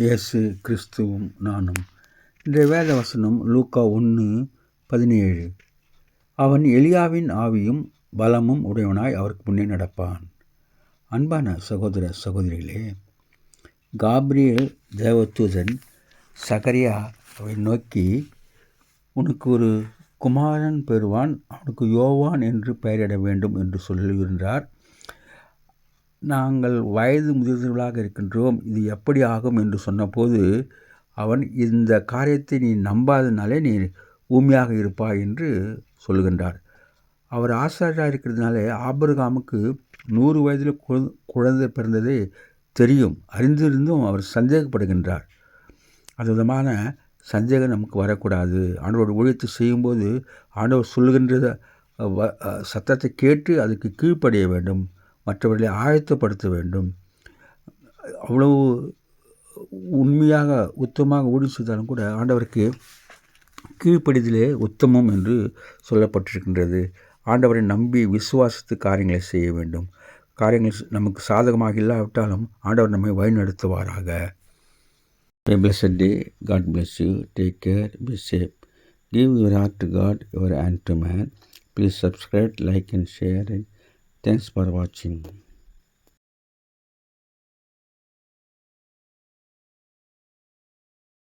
இயேசு கிறிஸ்துவும் நானும். இன்றைய வேத வசனம் லூக்கா 1:17. அவன் எலியாவின் ஆவியும் பலமும் உடையவனாய் அவருக்கு முன்னே நடப்பான். அன்பான சகோதர சகோதரிகளே, காபிரியேல் தேவதூதன் சகரியாவை நோக்கி, உனக்கு ஒரு குமாரன் பெறுவான், அவனுக்கு யோவான் என்று பெயரிட வேண்டும் என்று சொல்லுகின்றார். நாங்கள் வயது முதிர்ந்தவர்களாக இருக்கின்றோம், இது எப்படி ஆகும் என்று சொன்னபோது, அவன் இந்த காரியத்தை நீ நம்பாதனாலே நீ ஊமையாக இருப்பாய் என்று சொல்லுகின்றார். அவர் ஆசாரியராக இருக்கிறதுனாலே ஆபிரகாமுக்கு 100 வயதில் குழந்தை பிறந்ததே தெரியும். அறிந்திருந்தும் அவர் சந்தேகப்படுகின்றார். அது விதமான சந்தேகம் நமக்கு வரக்கூடாது. ஆண்டவரோட ஊழியத்தை செய்யும்போது ஆண்டவர் சொல்லுகின்ற சத்தத்தை கேட்டு அதுக்கு கீழ்ப்படிய வேண்டும், மற்றவர்களை ஆயத்தப்படுத்த வேண்டும். அவ்வளவு உண்மையாக உத்தமமாக ஊழியம் செய்தாலும் கூட ஆண்டவருக்கு கீழ்ப்படிதலே உத்தமம் என்று சொல்லப்பட்டிருக்கின்றது. ஆண்டவரை நம்பி விசுவாசித்து காரியங்களை செய்ய வேண்டும். காரியங்கள் நமக்கு சாதகமாக இல்லாவிட்டாலும் ஆண்டவர் நம்மை வழிநடத்துவாராக. Blessed day. God bless you. Take care. Be safe. Give your heart to God, your hand to man. Please subscribe, like and share. Thanks for watching.